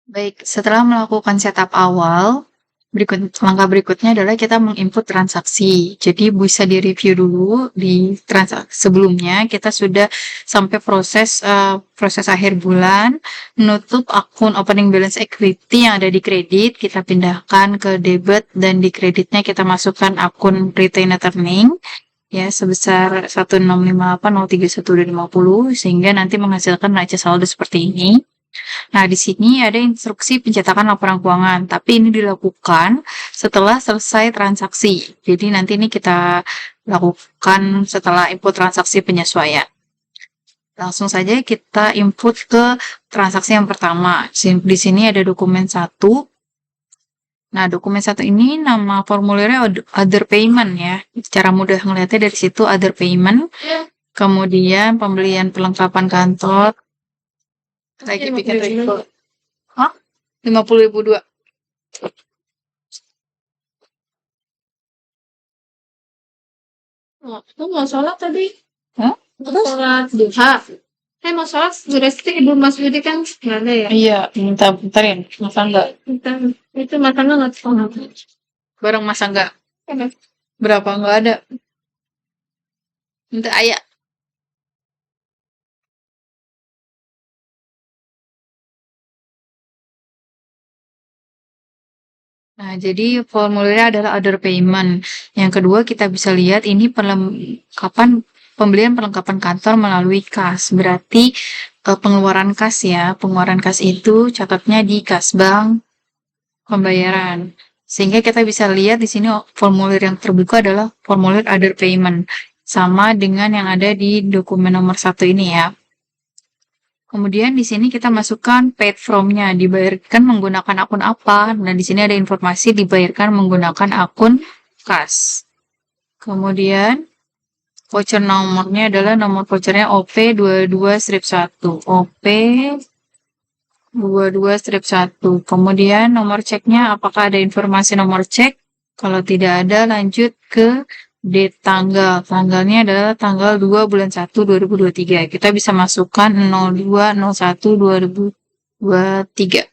Baik, setelah melakukan setup awal, langkah berikutnya adalah kita menginput transaksi. Jadi bisa direview dulu di transaksi sebelumnya kita sudah sampai proses akhir bulan, menutup akun opening balance equity yang ada di kredit, kita pindahkan ke debit dan di kreditnya kita masukkan akun retained earning ya sebesar 165.031.50 sehingga nanti menghasilkan neraca saldo seperti ini. Nah, di sini ada instruksi pencetakan laporan keuangan, tapi ini dilakukan setelah selesai transaksi. Jadi nanti ini kita lakukan setelah input transaksi penyesuaian. Langsung saja kita input ke transaksi yang pertama. Di sini ada dokumen 1. Nah, dokumen 1 ini nama formulirnya other payment ya. Cara mudah ngelihatnya dari situ other payment. Kemudian pembelian perlengkapan kantor. Lagi bikin report. Hah? 50.000 dua. Aku mau sholat tadi. Hah? Mau sholat duha. Mau sholat berarti ibu Mas Budi kan nggak ada ya? Iya, minta bentar ya. Masa enggak? Itu makannya nggak sholat. Bareng masa enggak? Berapa enggak ada? Minta ayah. Nah, jadi formulirnya adalah other payment. Yang kedua kita bisa lihat ini pembelian perlengkapan kantor melalui kas. Berarti pengeluaran kas ya. Pengeluaran kas itu catatnya di kas bank pembayaran. Sehingga kita bisa lihat di sini formulir yang terbuka adalah formulir other payment. Sama dengan yang ada di dokumen nomor 1 ini ya. Kemudian di sini kita masukkan paid from-nya, dibayarkan menggunakan akun apa. Nah, di sini ada informasi dibayarkan menggunakan akun kas. Kemudian voucher nomornya adalah nomor vouchernya OP22-1. OP22-1. Kemudian nomor ceknya apakah ada informasi nomor cek? Kalau tidak ada lanjut ke date tanggal. Tanggalnya adalah tanggal 2 bulan 1 2023. Kita bisa masukkan 02/01/2023.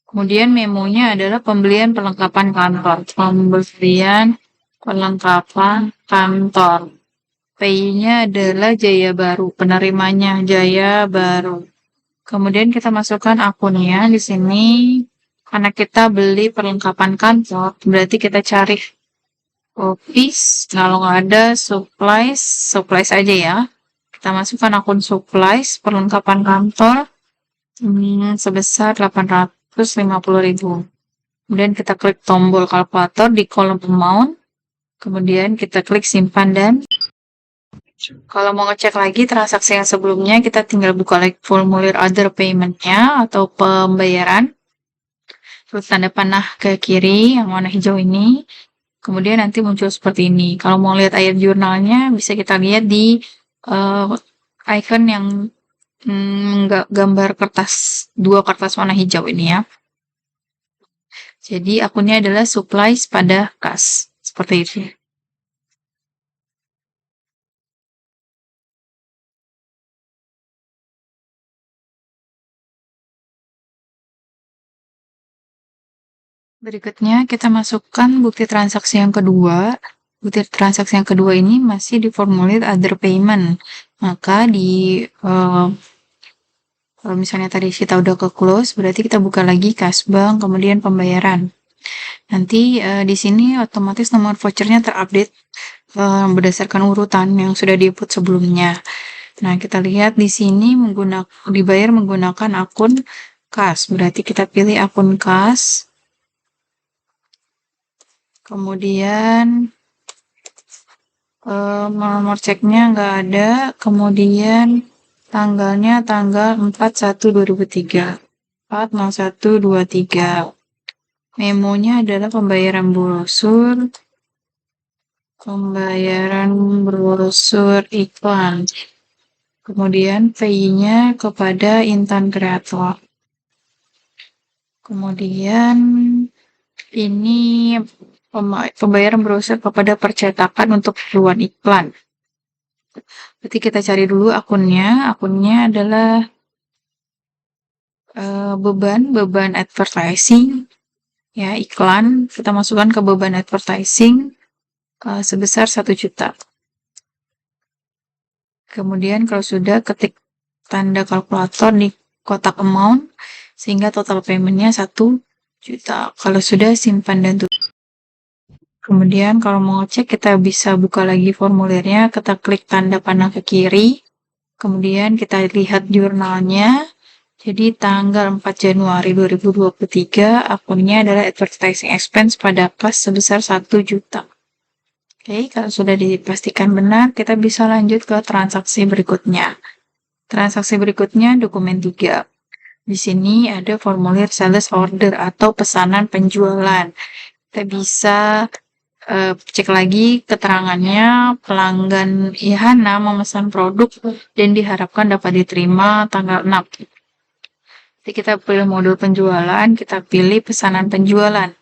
Kemudian memonya adalah pembelian perlengkapan kantor. Pembelian perlengkapan kantor. Pay-nya adalah Jaya Baru. Penerimanya Jaya Baru. Kemudian kita masukkan akunnya di sini. Karena kita beli perlengkapan kantor, berarti kita cari office. Kalau nggak ada supplies aja ya. Kita masukkan akun supplies, perlengkapan kantor sebesar 850.000. Kemudian kita klik tombol kalkulator di kolom amount. Kemudian kita klik simpan dan kalau mau ngecek lagi transaksi yang sebelumnya, kita tinggal buka lagi formulir other payment-nya atau pembayaran. Terus tanda panah ke kiri yang warna hijau ini. Kemudian nanti muncul seperti ini. Kalau mau lihat air jurnalnya, bisa kita lihat di icon yang gambar dua kertas warna hijau ini ya. Jadi akunnya adalah supplies pada kas. Seperti itu. Berikutnya kita masukkan bukti transaksi yang kedua. Bukti transaksi yang kedua ini masih diformulir other payment. Maka kalau misalnya tadi kita udah ke close, berarti kita buka lagi kas bank, kemudian pembayaran. Nanti di sini otomatis nomor vouchernya terupdate berdasarkan urutan yang sudah di-input sebelumnya. Nah, kita lihat di sini dibayar menggunakan akun kas. Berarti kita pilih akun kas. Kemudian nomor ceknya nggak ada. Kemudian tanggalnya tanggal 4/1/2003. 4/01/23. Memonya adalah pembayaran brosur iklan. Kemudian pay-nya kepada Intan Kreator. Kemudian ini pembayaran brosur kepada percetakan untuk keperluan iklan. Berarti kita cari dulu akunnya. Akunnya adalah beban advertising, ya iklan, kita masukkan ke beban advertising sebesar 1 juta. Kemudian kalau sudah, ketik tanda kalkulator di kotak amount, sehingga total payment-nya 1 juta. Kalau sudah, simpan dan tutup. Kemudian kalau mau cek, kita bisa buka lagi formulirnya, kita klik tanda panah ke kiri, kemudian kita lihat jurnalnya. Jadi tanggal 4 Januari 2023, akunnya adalah advertising expense pada kas sebesar 1 juta. Oke, kalau sudah dipastikan benar, kita bisa lanjut ke transaksi berikutnya. Transaksi berikutnya dokumen 3. Di sini ada formulir sales order atau pesanan penjualan. Kita bisa cek lagi keterangannya, pelanggan Ihana memesan produk dan diharapkan dapat diterima tanggal 6. Jadi kita pilih modul penjualan, kita pilih pesanan penjualan,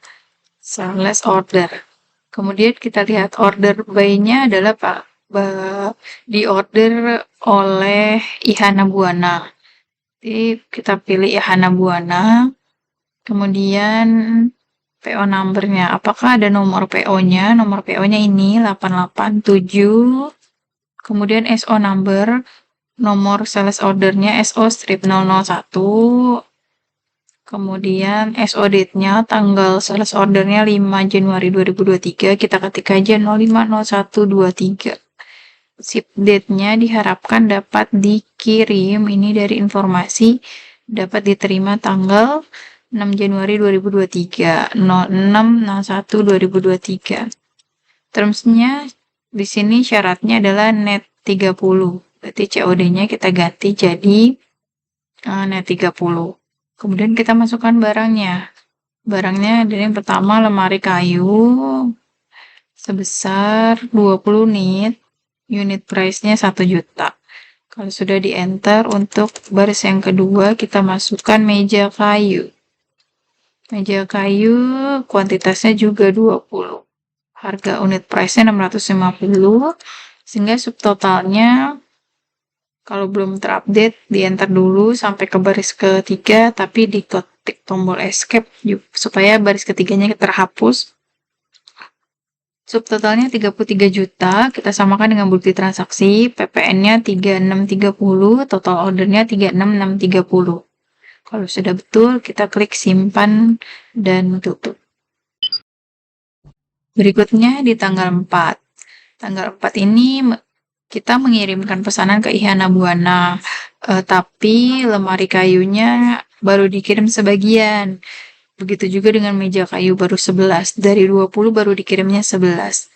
sales order. Kemudian kita lihat order by-nya adalah di order oleh Ihana Buana. Jadi kita pilih Ihana Buana, kemudian PO number-nya. Apakah ada nomor PO-nya? Nomor PO-nya ini 887. Kemudian SO number, nomor sales order-nya SO-001. Kemudian SO date-nya, tanggal sales order-nya 5 Januari 2023. Kita ketik aja 050123. Ship date-nya diharapkan dapat dikirim. Ini dari informasi dapat diterima tanggal 6 Januari 2023, 06/01/2023. Terms-nya di sini syaratnya adalah net 30. Berarti COD-nya kita ganti jadi net 30. Kemudian kita masukkan barangnya. Barangnya dari yang pertama lemari kayu sebesar 20 unit price-nya 1 juta. Kalau sudah di-enter, untuk baris yang kedua kita masukkan meja kayu. Meja kayu kuantitasnya juga 20. Harga unit price-nya 650, sehingga subtotalnya kalau belum terupdate di-enter dulu sampai ke baris ketiga, tapi diketik tombol escape supaya baris ketiganya terhapus. Subtotalnya 33 juta, kita samakan dengan bukti transaksi, PPN-nya 3630, total ordernya 36630. Kalau sudah betul, kita klik simpan dan tutup. Berikutnya di tanggal 4. Tanggal 4 ini kita mengirimkan pesanan ke Ihana Buana, tapi lemari kayunya baru dikirim sebagian. Begitu juga dengan meja kayu baru 11. Dari 20 baru dikirimnya 11.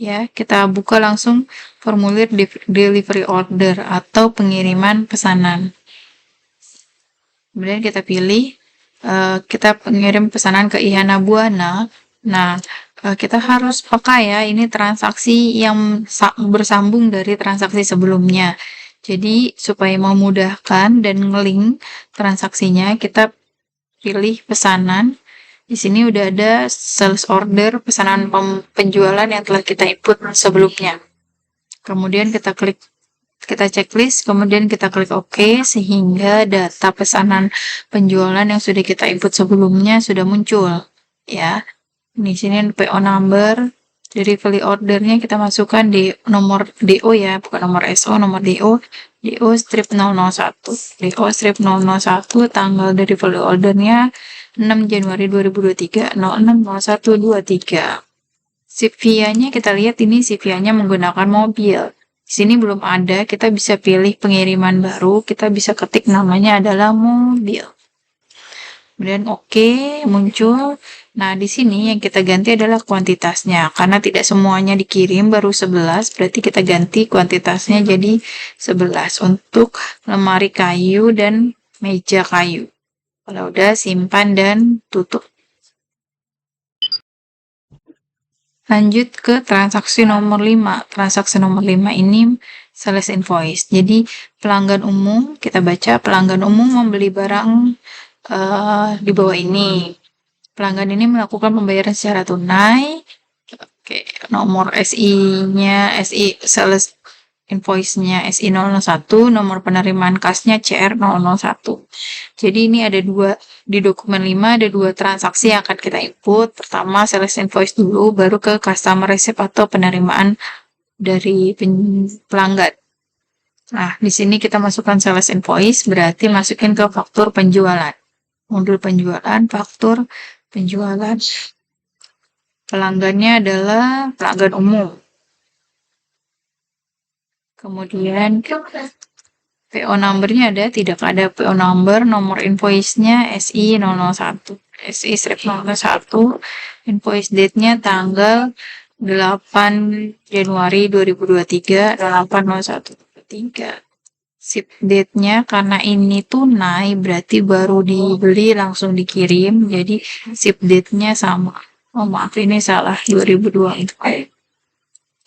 Ya, kita buka langsung formulir delivery order atau pengiriman pesanan. Kemudian kita pilih, kita pengirim pesanan ke Ihana Buana. Nah, kita harus pakai ya, ini transaksi yang bersambung dari transaksi sebelumnya. Jadi, supaya memudahkan dan ngelink transaksinya, kita pilih pesanan. Di sini udah ada sales order, pesanan penjualan yang telah kita input sebelumnya. Kemudian kita checklist, kemudian kita klik OK, sehingga data pesanan penjualan yang sudah kita input sebelumnya sudah muncul. Ya, di sini PO number, delivery ordernya kita masukkan di nomor DO ya, bukan nomor SO, nomor DO strip 001. DO strip 001, tanggal delivery ordernya 6 Januari 2023, 06/01/23. CVA-nya kita lihat ini CVA-nya menggunakan mobil. Di sini belum ada, kita bisa pilih pengiriman baru, kita bisa ketik namanya adalah mobil. Kemudian OK, muncul. Nah, di sini yang kita ganti adalah kuantitasnya. Karena tidak semuanya dikirim, baru 11, berarti kita ganti kuantitasnya jadi 11 untuk lemari kayu dan meja kayu. Kalau udah, simpan dan tutup. Lanjut ke transaksi nomor 5. Transaksi nomor 5 ini sales invoice. Jadi pelanggan umum, kita baca pelanggan umum membeli barang di bawah ini. Pelanggan ini melakukan pembayaran secara tunai. Oke, nomor SI-nya, SI sales invoice-nya SI001, nomor penerimaan kasnya CR001. Jadi ini ada di dokumen 5 ada 2 transaksi yang akan kita input. Pertama sales invoice dulu, baru ke customer receipt atau penerimaan dari pelanggan. Nah, di sini kita masukkan sales invoice, berarti masukin ke faktur penjualan. Modul penjualan, faktur penjualan. Pelanggannya adalah pelanggan umum. Kemudian PO number-nya tidak ada PO number, nomor invoice-nya SI001. SI-001, invoice date-nya tanggal 8 Januari 2023, 8/01/23. Ship date-nya karena ini tunai berarti baru dibeli langsung dikirim, jadi ship date-nya sama. Oh maaf, ini salah, 2024.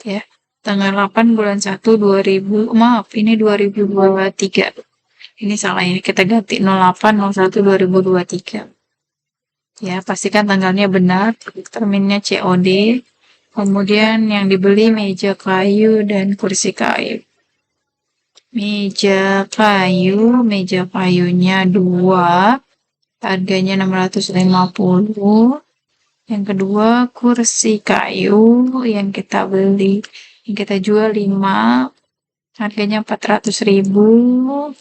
Ya. Tanggal 8 bulan 1 ini 2023. Ini salah, ini kita ganti 08/01/2023. Ya, pastikan tanggalnya benar, terminnya COD. Kemudian yang dibeli meja kayu dan kursi kayu. Meja kayunya 2, harganya 650. Yang kedua, kursi kayu yang kita beli, yang kita jual 5, harganya 400.000.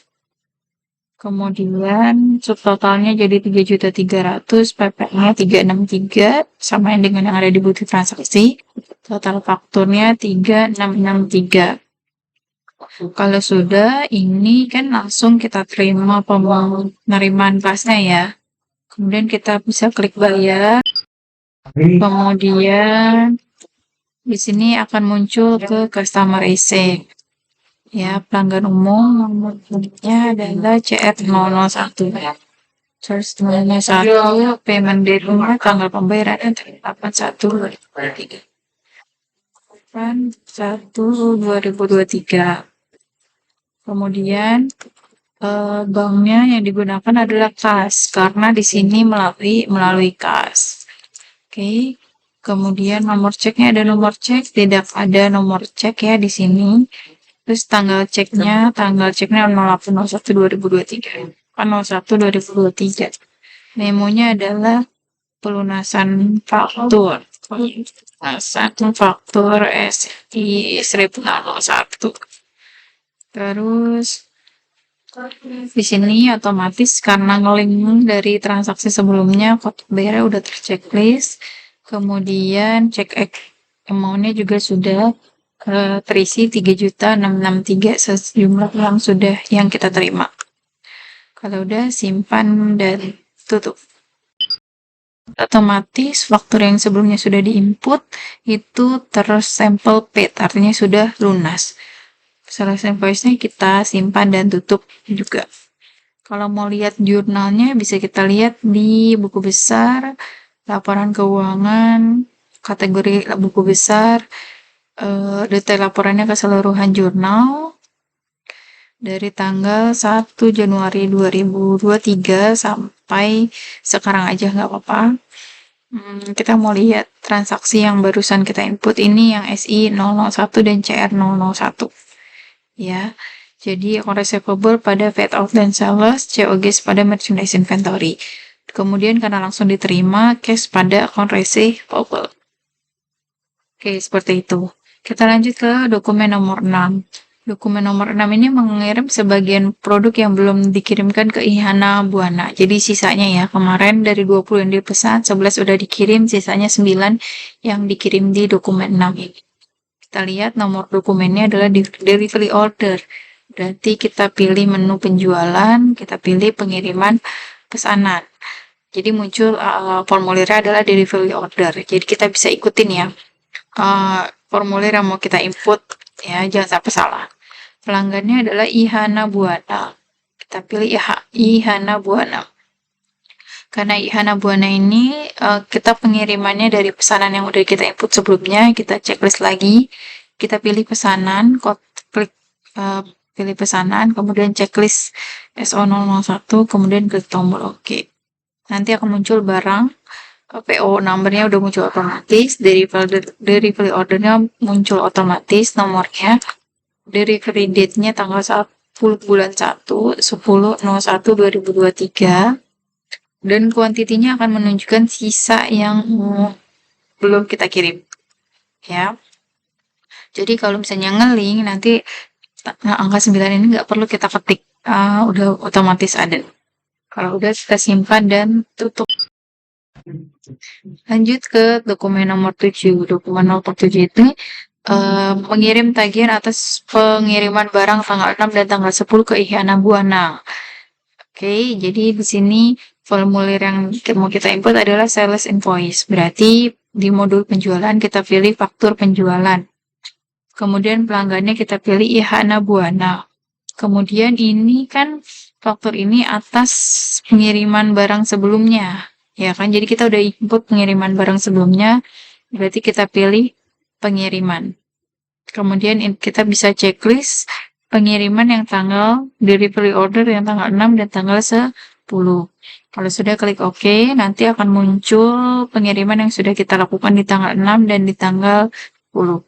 Kemudian subtotalnya jadi 3.300.000, PP-nya 363, sama yang dengan yang ada di bukti transaksi. Total fakturnya 3.663. Kalau sudah, ini kan langsung kita terima penerimaan kasnya ya. Kemudian kita bisa klik bayar. Kemudian di sini akan muncul ke customer receipt. Ya, pelanggan umum, nomornya adalah CR001. Charge 001, payment date-nya, tanggal pembayaran 8/1/2023. 8/1/2023. Kemudian banknya yang digunakan adalah kas, karena di sini melalui kas. Oke. Kemudian nomor ceknya ada nomor cek, tidak ada nomor cek ya di sini. Terus tanggal ceknya 08/01/2023. 01/2023. Memonya adalah pelunasan faktur. Pelunasan faktur SI-001. Terus di sini otomatis karena ngelink dari transaksi sebelumnya, kotak bayarnya udah terchecklist. Kemudian cek amount-nya juga sudah terisi 3.663 sejumlah yang kita terima. Kalau udah, simpan dan tutup. Otomatis faktur yang sebelumnya sudah diinput itu tersampel paid, artinya sudah lunas. Sales invoice-nya kita simpan dan tutup juga. Kalau mau lihat jurnalnya bisa kita lihat di buku besar, laporan keuangan, kategori buku besar, detail laporannya keseluruhan jurnal dari tanggal 1 Januari 2023 sampai sekarang aja nggak apa-apa. Kita mau lihat transaksi yang barusan kita input ini yang SI001 dan CR001. Ya, jadi account receivable pada paid out dan sales, COGS pada merchandise inventory. Kemudian karena langsung diterima, cash pada account receivable. Oke, seperti itu. Kita lanjut ke dokumen nomor 6. Dokumen nomor 6 ini mengirim sebagian produk yang belum dikirimkan ke Ihana Buana. Jadi sisanya ya, kemarin dari 20 yang dipesan, 11 udah dikirim, sisanya 9 yang dikirim di dokumen 6 ini. Kita lihat nomor dokumennya adalah delivery order. Berarti kita pilih menu penjualan, kita pilih pengiriman pesanan. Jadi muncul formulirnya adalah delivery order. Jadi kita bisa ikutin ya formulir yang mau kita input ya, jangan sampai salah. Pelanggannya adalah Ihana Buana. Kita pilih Ihana Buana. Karena Ihana Buana ini kita pengirimannya dari pesanan yang udah kita input sebelumnya, kita checklist lagi, kita pilih pesanan, klik pilih pesanan, kemudian checklist SO001, kemudian klik tombol OK. Nanti akan muncul barang, PO numbernya udah muncul otomatis, delivery ordernya muncul otomatis nomornya. delivery date-nya tanggal 10 bulan 1, 10/01/2023, dan kuantitinya akan menunjukkan sisa yang belum kita kirim, ya. Jadi kalau misalnya nge-link, nanti angka 9 ini nggak perlu kita ketik, udah otomatis ada. Kalau udah, kita simpan dan tutup. Lanjut ke dokumen nomor 7. Dokumen nomor 7 itu mengirim tagihan atas pengiriman barang tanggal 6 dan tanggal 10 ke Ihana Buana. Oke, jadi di sini formulir yang mau kita input adalah sales invoice. Berarti di modul penjualan kita pilih faktur penjualan. Kemudian pelanggannya kita pilih Ihana Buana. Kemudian ini kan faktur ini atas pengiriman barang sebelumnya. Ya kan, jadi kita udah input pengiriman barang sebelumnya, berarti kita pilih pengiriman. Kemudian kita bisa checklist pengiriman yang tanggal delivery order yang tanggal 6 dan tanggal 10. Kalau sudah klik OK, nanti akan muncul pengiriman yang sudah kita lakukan di tanggal 6 dan di tanggal 10.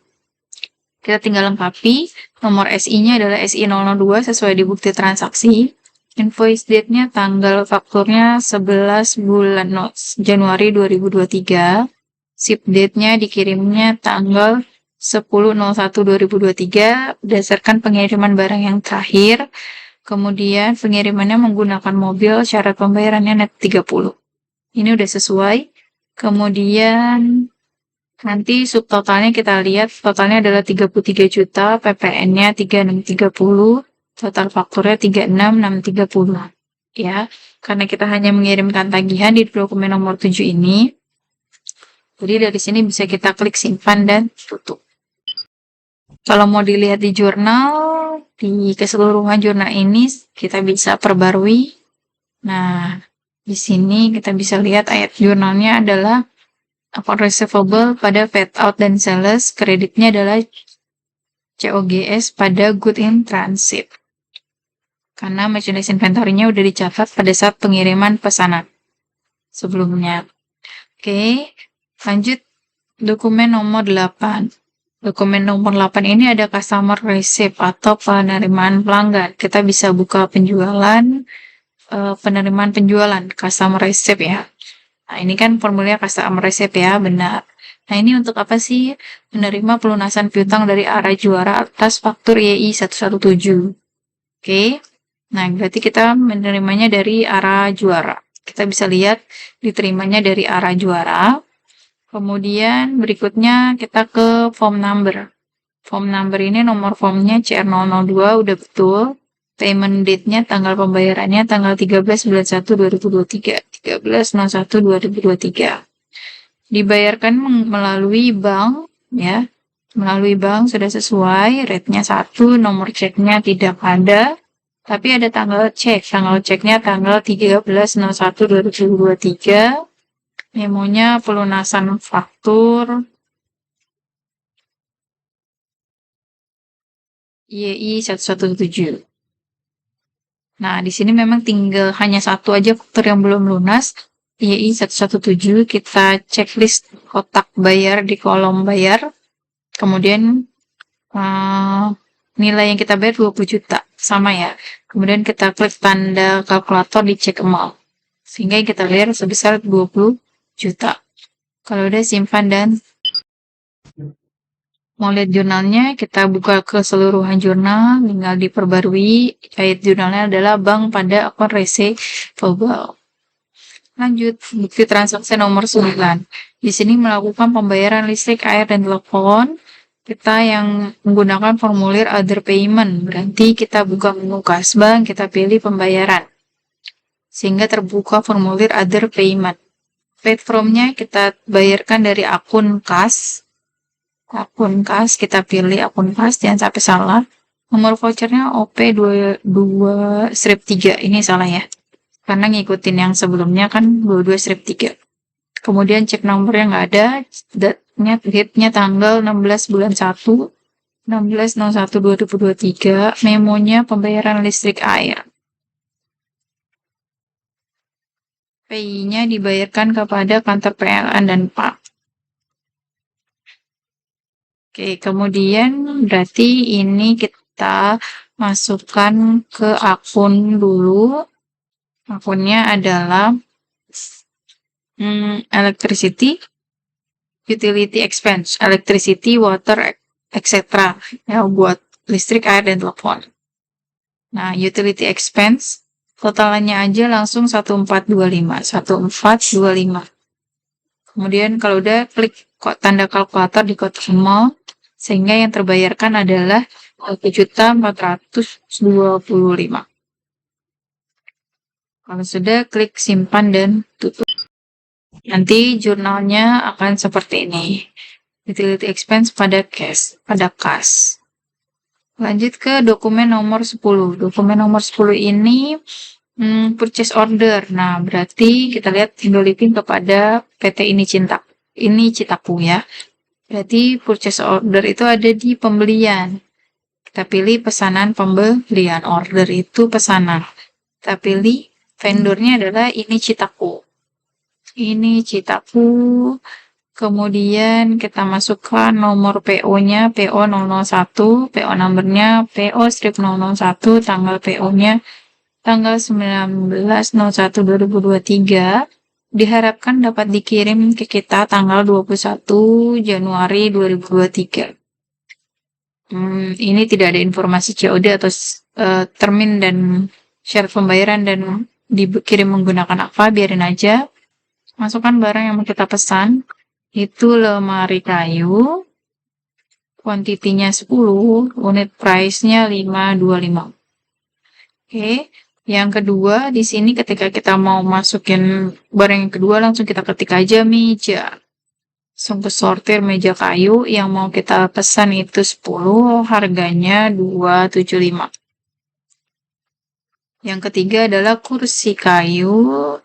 Kita tinggal lengkapi, nomor SI-nya adalah SI002 sesuai di bukti transaksi. Invoice date-nya tanggal fakturnya 11 bulan Januari 2023. Ship date-nya dikirimnya tanggal 10/01/2023 berdasarkan pengiriman barang yang terakhir. Kemudian pengirimannya menggunakan mobil, syarat pembayarannya net 30. Ini udah sesuai. Kemudian nanti subtotalnya kita lihat, totalnya adalah 33 juta, PPN-nya 3630, total fakturnya 36630. Ya, karena kita hanya mengirimkan tagihan di dokumen nomor 7 ini. Jadi dari sini bisa kita klik simpan dan tutup. Kalau mau dilihat di jurnal, di keseluruhan jurnal ini kita bisa perbarui. Nah, di sini kita bisa lihat ayat jurnalnya adalah account receivable pada fade out dan sales, kreditnya adalah COGS pada good in transit. Karena merchandise inventory-nya udah dicatat pada saat pengiriman pesanan sebelumnya. Oke, lanjut dokumen nomor 8. Dokumen nomor 8 ini ada customer receipt atau penerimaan pelanggan. Kita bisa buka penjualan, penerimaan penjualan, customer receipt ya. Nah, ini kan formulir customer receipt ya, benar. Nah, ini untuk apa sih? Menerima pelunasan piutang dari arah juara atas faktur YI 117. Oke. Nah, berarti kita menerimanya dari arah juara. Kita bisa lihat diterimanya dari arah juara. Kemudian berikutnya kita ke form number. Form number ini nomor formnya CR002 udah betul. Payment date-nya, tanggal pembayarannya tanggal 13/1/2023. 13/01/2023. Dibayarkan melalui bank ya. Melalui bank sudah sesuai, rate-nya 1, nomor ceknya tidak ada. Tapi ada tanggal cek. Tanggal ceknya tanggal 13/01/2023. Memonya pelunasan faktur YI 117. Nah, di sini memang tinggal hanya satu aja faktur yang belum lunas, YI 117. Kita checklist kotak bayar di kolom bayar. Kemudian nilai yang kita bayar 20 juta, sama ya. Kemudian kita klik tanda kalkulator di check amount. Sehingga yang kita bayar sebesar 20 juta. Kalau udah simpan dan mau lihat jurnalnya, kita buka keseluruhan jurnal, tinggal diperbarui. Ayat jurnalnya adalah bank pada akun receivable. Lanjut, bukti transaksi nomor 9. Di sini melakukan pembayaran listrik, air, dan telepon. Kita yang menggunakan formulir other payment. Berarti kita buka menu Kasbank, kita pilih pembayaran. Sehingga terbuka formulir other payment. Paid from-nya kita bayarkan dari akun kas. Akun kas, kita pilih akun kas, jangan sampai salah. Nomor vouchernya OP22/3, ini salah ya. Karena ngikutin yang sebelumnya kan 22/3. Kemudian cek nomornya nggak ada, date-nya tanggal 16 bulan 1, 16/01/2023, memonya pembayaran listrik air. PI-nya dibayarkan kepada kantor PLN dan PAK. Oke, kemudian berarti ini kita masukkan ke akun dulu. Akunnya adalah electricity, utility expense, electricity, water, etc. Ya, buat listrik, air, dan telepon. Nah, utility expense, totalannya aja langsung 1425. Kemudian kalau udah klik tanda kalkulator di kotak nol, sehingga yang terbayarkan adalah 1.425. Kalau sudah, klik simpan dan tutup. Nanti jurnalnya akan seperti ini. Utility expense pada kas. Lanjut ke dokumen nomor 10. Dokumen nomor 10 ini purchase order. Nah, berarti kita lihat Indolipin kepada PT Ini Citaku ya. Berarti purchase order itu ada di pembelian. Kita pilih pesanan pembelian. Order itu pesanan. Kita pilih vendornya adalah Ini Citaku. Kemudian kita masukkan nomor PO-nya, PO 001, PO numbernya, PO strip 001, tanggal PO-nya tanggal 19/01/2023. Diharapkan dapat dikirim ke kita tanggal 21 Januari 2023. Ini tidak ada informasi COD atau termin dan syarat pembayaran dan dikirim menggunakan apa, biarin aja. Masukkan barang yang mau kita pesan, itu lemari kayu, kuantitinya 10, unit price-nya 525. Oke, yang kedua di sini ketika kita mau masukin barang yang kedua langsung kita ketik aja meja. Langsung ke sortir meja kayu, yang mau kita pesan itu 10, harganya 275. Yang ketiga adalah kursi kayu,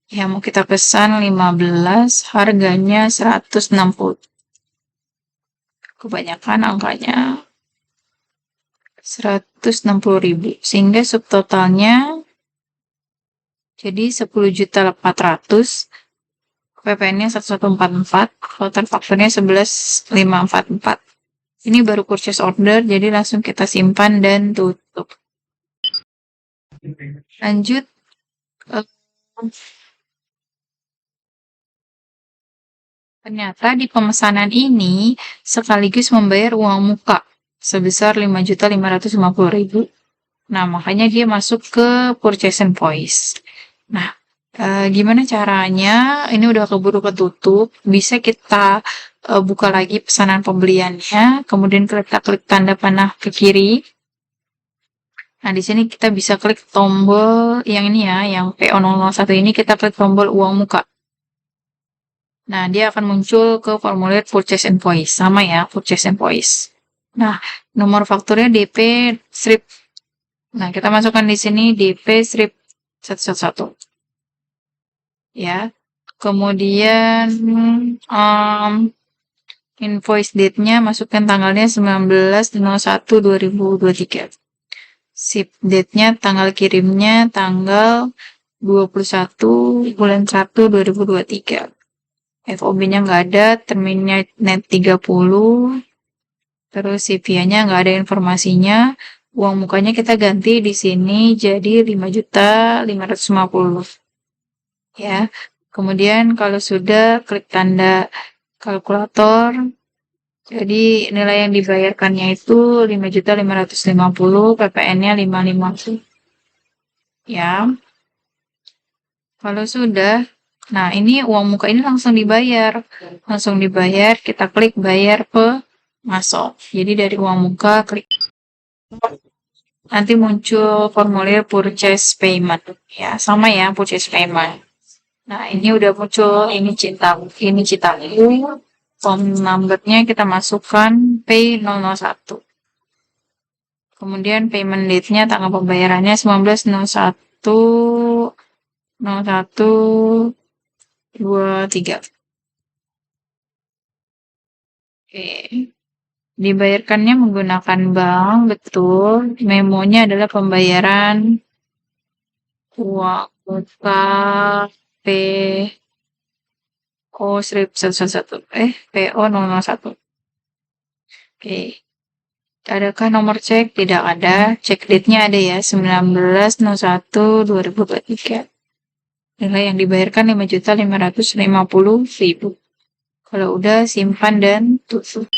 yang mau kita pesan 15, harganya 160. Kebanyakan angkanya 160.000, sehingga subtotalnya jadi 10.400.000, PPN-nya 1144, total fakturnya 11.544. Ini baru purchase order, jadi langsung kita simpan dan tutup. Lanjut, ternyata di pemesanan ini sekaligus membayar uang muka sebesar 5.550.000. Nah, makanya dia masuk ke purchase invoice. Nah, gimana caranya? Ini udah keburu ketutup. Bisa kita buka lagi pesanan pembeliannya, kemudian kita klik tanda panah ke kiri. Nah, di sini kita bisa klik tombol yang ini ya, yang PO 001 ini kita klik tombol uang muka. Nah, dia akan muncul ke formulir purchase invoice. Sama ya, purchase invoice. Nah, nomor fakturnya DP strip. Nah, kita masukkan di sini DP strip 111. Ya. Kemudian invoice date-nya masukkan tanggalnya 19/01/2023. Ship date-nya, tanggal kirimnya tanggal 21/1/2023. FOB-nya nggak ada, terminnya net 30, terus CVA-nya nggak ada informasinya. Uang mukanya kita ganti di sini jadi 5.550. Ya. Kemudian kalau sudah klik tanda kalkulator. Jadi nilai yang dibayarkannya itu 5.550, PPN-nya 550. Ya. Kalau sudah, nah ini uang muka ini langsung dibayar. Langsung dibayar, kita klik bayar pemasok. Jadi dari uang muka klik. Nanti muncul formulir purchase payment. Ya, sama ya purchase payment. Nah, ini udah muncul ini Citaku. Form number-nya kita masukkan P001. Kemudian payment date-nya, tanggal pembayarannya 19/01/01/23. Oke. Dibayarkannya menggunakan bank, betul. Memonya adalah pembayaran uang muka PO strip 111. PO 001. Oke. Adakah nomor cek? Tidak ada. Cek date-nya ada ya, 19.01.2023. Nilai yang dibayarkan 5.550.000. Kalau udah, simpan dan tutup.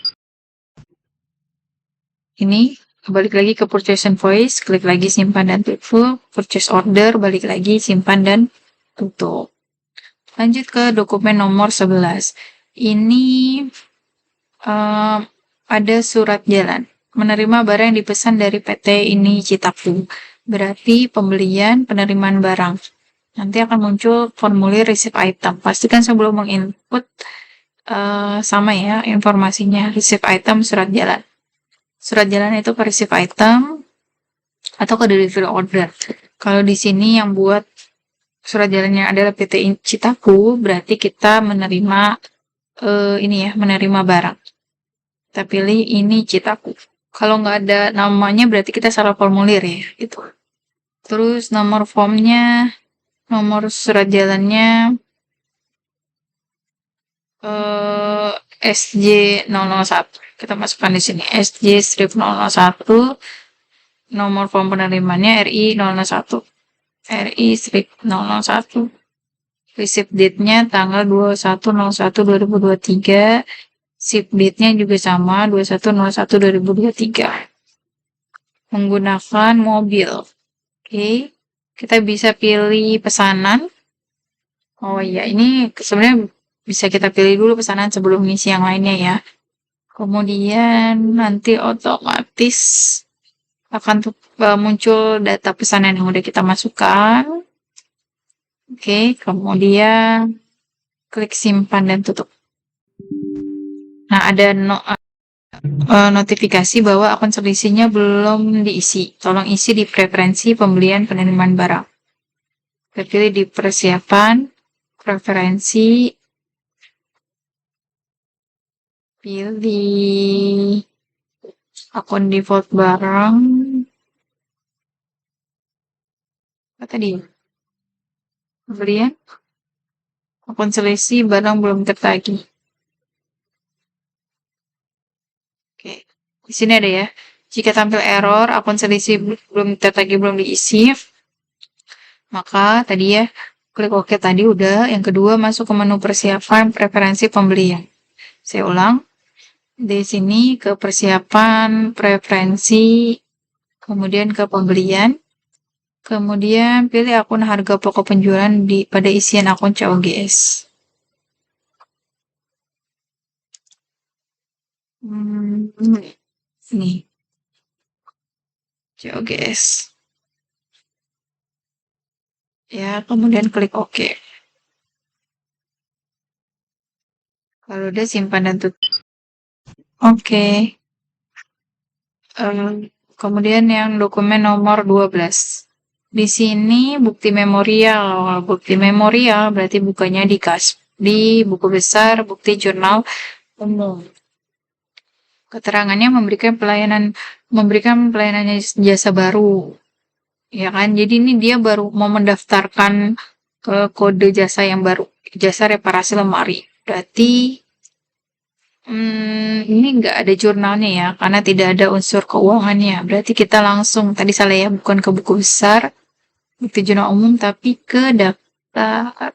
Ini balik lagi ke purchase invoice, klik lagi simpan dan tutup. Purchase order, balik lagi simpan dan tutup. Lanjut ke dokumen nomor 11. Ini ada surat jalan. Menerima barang yang dipesan dari PT ini Citaku. Berarti pembelian penerimaan barang. Nanti akan muncul formulir receipt item. Pastikan sebelum menginput sama ya informasinya. Receipt item surat jalan. Surat jalan itu ke receipt item atau ke delivery order. Kalau di sini yang buat surat jalannya adalah PT Citaku, berarti kita menerima ini ya, menerima barang. Kita pilih ini Citaku. Kalau nggak ada namanya berarti kita salah formulir ya, gitu. Terus nomor formnya, nomor surat jalannya SJ001. Kita masukkan di sini SJ-001. Nomor form penerimaannya RI001. RI-001. Receipt date-nya tanggal 21.01.2023. Ship date-nya juga sama 21.01.2023. Menggunakan mobil. Oke. Kita bisa pilih pesanan. Oh iya, ini sebenarnya bisa kita pilih dulu pesanan sebelum ngisi yang lainnya ya. Kemudian nanti otomatis akan muncul data pesanan yang udah kita masukkan. Oke, kemudian klik simpan dan tutup. Nah, ada notifikasi bahwa akun selisihnya belum diisi. Tolong isi di preferensi pembelian penerimaan barang. Kita pilih di persiapan, preferensi, pilih akun default barang. Apa tadi? Pembelian. Akun selisih barang belum tertagih. Oke. Di sini ada ya. Jika tampil error, akun selisih belum tertagih, belum diisi, maka tadi ya, klik OK tadi udah. Yang kedua, masuk ke menu persiapan preferensi pembelian. Saya ulang. Di sini ke persiapan preferensi, kemudian ke pembelian. Kemudian pilih akun harga pokok penjualan pada isian akun COGS. Nih. COGS. Ya, kemudian klik OK. Kalau udah simpan dan tutup. Oke. Kemudian yang dokumen nomor 12. Di sini bukti memorial. Bukti memorial berarti bukannya di buku besar, bukti jurnal umum. Keterangannya memberikan pelayanan jasa baru. Ya kan? Jadi ini dia baru mau mendaftarkan ke kode jasa yang baru, jasa reparasi lemari. Berarti ini nggak ada jurnalnya ya, karena tidak ada unsur keuangannya. Berarti kita langsung, tadi salah ya, bukan ke buku besar, bukti jurnal umum, tapi ke daftar,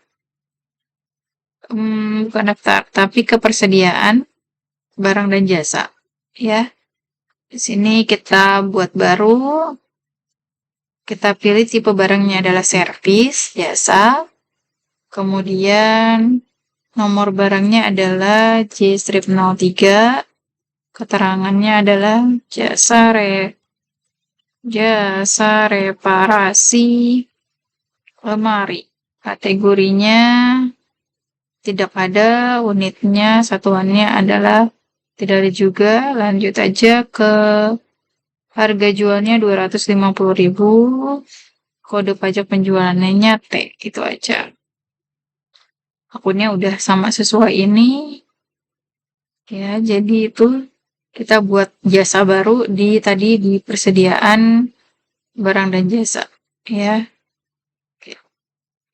bukan daftar, tapi ke persediaan barang dan jasa. Ya, di sini kita buat baru, kita pilih tipe barangnya adalah servis, jasa, kemudian nomor barangnya adalah J-03, keterangannya adalah jasa reparasi lemari. Kategorinya tidak ada, unitnya, satuannya adalah tidak ada juga. Lanjut aja ke harga jualnya 250.000. Kode pajak penjualannya T, itu aja. Akunnya udah sama sesuai ini. Ya, jadi itu kita buat jasa baru di persediaan barang dan jasa. Ya. Oke.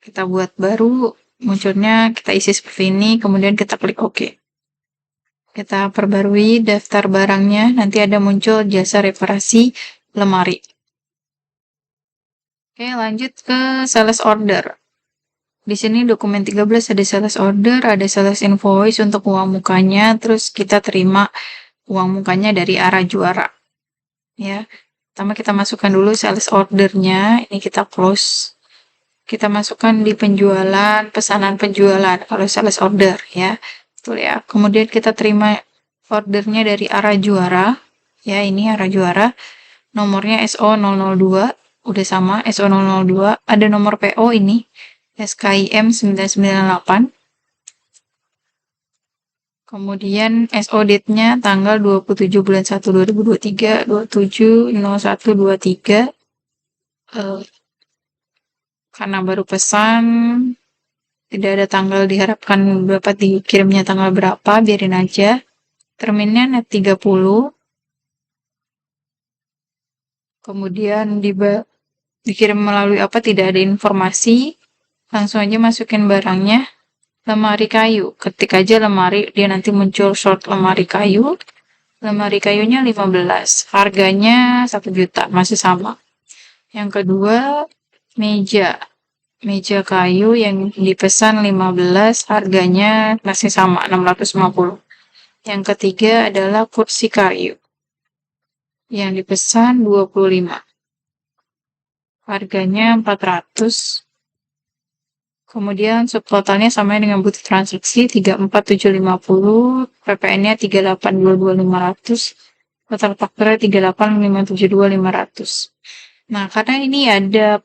Kita buat baru, munculnya kita isi seperti ini, kemudian kita klik OK. Kita perbarui daftar barangnya, nanti ada muncul jasa reparasi lemari. Oke, lanjut ke sales order. Di sini dokumen 13 ada sales order, ada sales invoice untuk uang mukanya, terus kita terima uang mukanya dari arah juara. Ya, pertama kita masukkan dulu sales ordernya, ini kita close. Kita masukkan di penjualan, pesanan penjualan, kalau sales order ya. Betul ya. Kemudian kita terima ordernya dari arah juara. Ya, ini arah juara. Nomornya SO002, udah sama SO002. Ada nomor PO ini, SKIM 998. Kemudian SO date-nya tanggal 27 bulan 1 2023, 27/01/23. Karena baru pesan, tidak ada tanggal diharapkan dapat dikirimnya tanggal berapa, biarin aja. Terminnya net 30. Kemudian dikirim melalui apa, tidak ada informasi. Langsung aja masukin barangnya. Lemari kayu, ketik aja lemari, dia nanti muncul short lemari kayu. Lemari kayunya 15, harganya 1 juta, masih sama. Yang kedua, meja kayu yang dipesan 15, harganya masih sama 650. Yang ketiga adalah kursi kayu yang dipesan 25, harganya 400. Kemudian subtotalnya sama dengan bukti transaksi 34750, PPN-nya 3822500, total faktura 38572.500. Nah, karena ini ada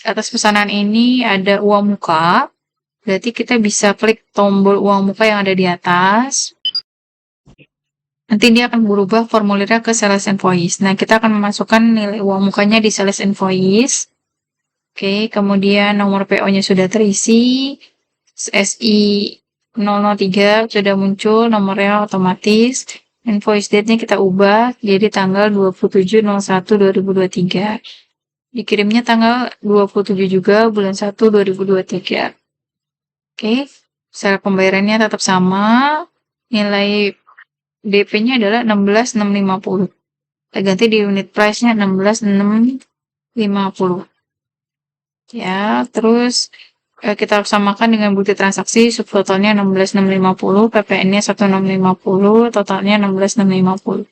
atas pesanan ini ada uang muka, berarti kita bisa klik tombol uang muka yang ada di atas. Nanti dia akan berubah formulirnya ke sales invoice. Nah, kita akan memasukkan nilai uang mukanya di sales invoice. Oke, kemudian nomor PO-nya sudah terisi, SI 003 sudah muncul, nomornya otomatis, invoice date-nya kita ubah jadi tanggal 27/01/2023. Dikirimnya tanggal 27 juga bulan 1 2023. Oke, cara pembayarannya tetap sama, nilai DP-nya adalah 16.650. Kita ganti di unit price-nya 16.650. Ya, terus kita samakan dengan bukti transaksi, subtotalnya 16.650, PPN-nya 1650, totalnya 16.650.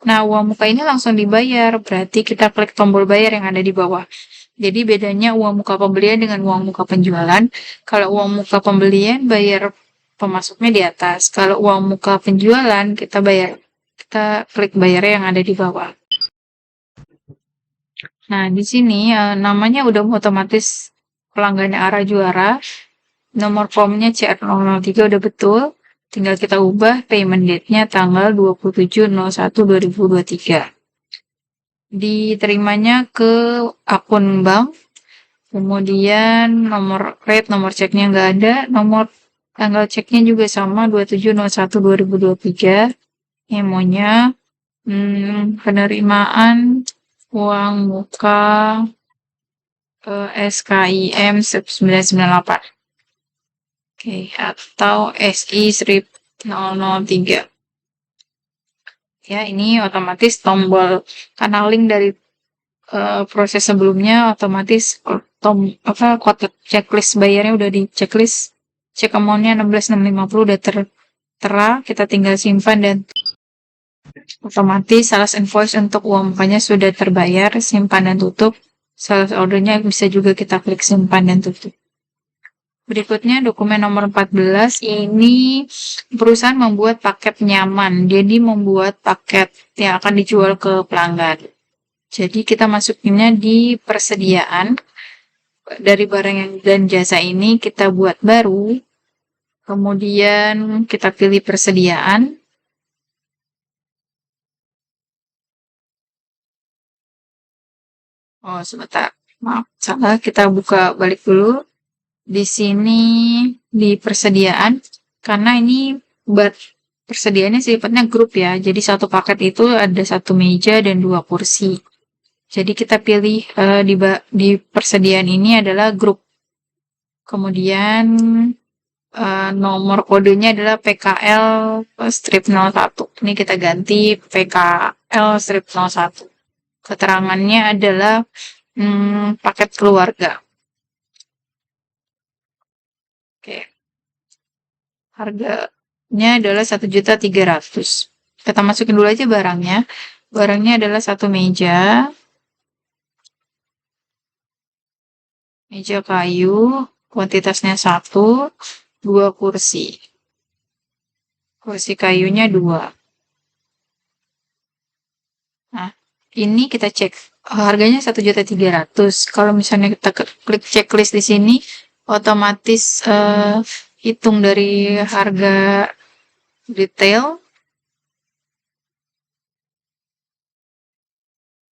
Nah, uang muka ini langsung dibayar, berarti kita klik tombol bayar yang ada di bawah. Jadi bedanya uang muka pembelian dengan uang muka penjualan. Kalau uang muka pembelian bayar pemasuknya di atas. Kalau uang muka penjualan kita klik bayar yang ada di bawah. Nah, di sini namanya udah otomatis pelanggannya arah juara. Nomor formnya CR003 udah betul. Tinggal kita ubah payment date-nya tanggal 27/01/2023. Diterimanya ke akun bank. Kemudian nomor ceknya nggak ada. Nomor tanggal ceknya juga sama 27/01/2023. Memonya penerimaan uang muka SKIM 998. Oke, atau SI 003. Ya, ini otomatis tombol karena link dari proses sebelumnya otomatis kotak checklist bayarnya udah di checklist, cek amount-nya 16.650 udah tertera, kita tinggal simpan dan otomatis sales invoice untuk uang mukanya sudah terbayar, simpan dan tutup. Sales ordernya bisa juga kita klik simpan dan tutup. Berikutnya dokumen nomor 14, ini perusahaan membuat paket nyaman, jadi membuat paket yang akan dijual ke pelanggan. Jadi kita masukinnya di persediaan, dari barang dan jasa ini kita buat baru, kemudian kita pilih persediaan. Oh, sebentar. Maaf, salah. Kita buka balik dulu. Di sini di persediaan, karena ini persediaannya sifatnya grup ya. Jadi satu paket itu ada 1 meja dan 2 kursi. Jadi kita pilih di persediaan ini adalah grup. Kemudian nomor kodenya adalah PKL strip 01. Ini kita ganti PKL strip 01. Keterangannya adalah paket keluarga. Oke. Harganya adalah 1.300.000. Kita masukin dulu aja barangnya. Barangnya adalah satu meja kayu, kuantitasnya 1, 2 kursi. Kursi kayunya 2. Nah, ini kita cek harganya 1.300.000. Kalau misalnya kita klik checklist di sini, otomatis hitung dari harga detail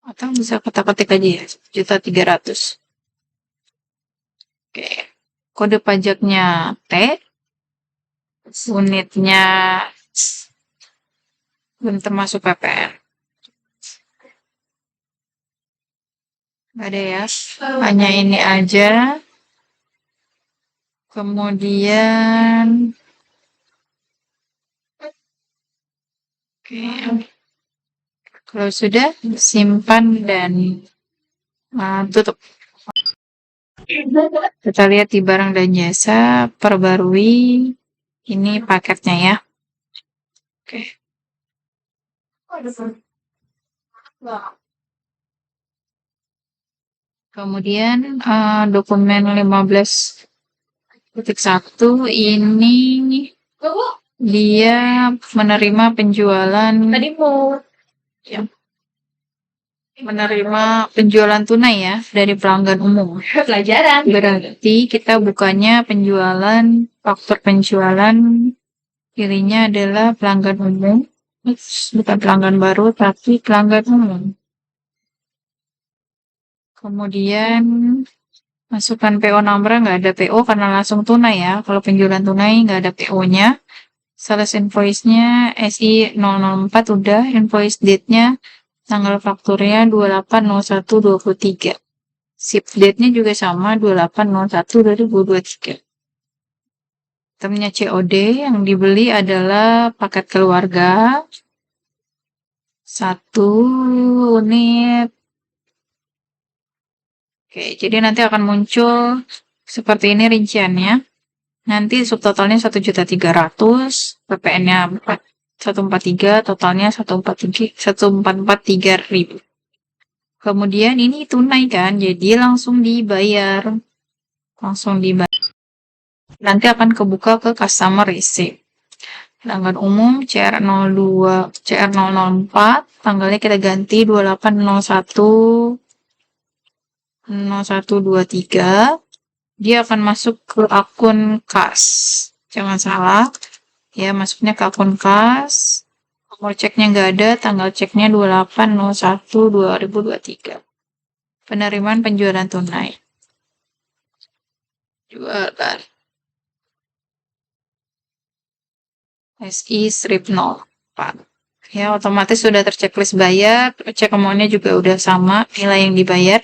atau bisa ketik aja ya 1.300.000. Oke. Kode pajaknya T, unitnya belum termasuk PPN. Nggak ada ya, hanya ini aja. Kemudian oke, kalau sudah simpan dan tutup. Kita lihat di barang dan jasa, perbarui ini paketnya ya. Oke. Kemudian dokumen 15.1 ini dia menerima penjualan ya, menerima penjualan tunai ya dari pelanggan umum. Pelajaran. Berarti kita bukannya penjualan, faktur penjualan pilihnya adalah pelanggan umum, bukan pelanggan baru tapi pelanggan umum. Kemudian masukkan PO number, nggak ada PO karena langsung tunai ya. Kalau penjualan tunai nggak ada PO-nya. Sales invoice-nya SI 004 udah, invoice date-nya tanggal fakturnya 28.01.23. Ship date-nya juga sama 28.01.2023. Itemnya COD yang dibeli adalah paket keluarga 1 unit. Oke, jadi nanti akan muncul seperti ini rinciannya. Nanti subtotalnya 1.300.000, PPN-nya 143, totalnya 144.300.000. Kemudian ini tunai kan, jadi langsung dibayar. Nanti akan kebuka ke customer receipt. Pelanggan umum CR02, CR004, tanggalnya kita ganti 28.01.01.23. Dia akan masuk ke akun kas. Jangan salah. Ya, masuknya ke akun kas. Nomor ceknya nggak ada, tanggal ceknya 28.01.2023. Penerimaan penjualan tunai. Jualan. SI strip 04. Ya, otomatis sudah terchecklist bayar. Cek amount-nya juga udah sama. Nilai yang dibayar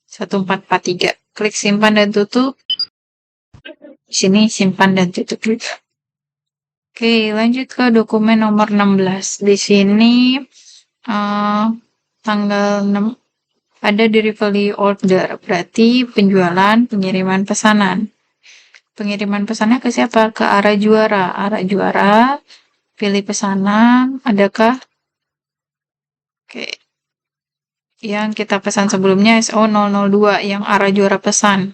1443. Klik simpan dan tutup. Di sini simpan dan tutup. Oke, lanjut ke dokumen nomor 16. Di sini tanggal 6 ada delivery order, berarti penjualan, pengiriman pesanan. Pengiriman pesannya ke siapa? Ke arah juara. Arah juara, pilih pesanan, adakah? Oke. Yang kita pesan sebelumnya SO002 yang arah juara pesan.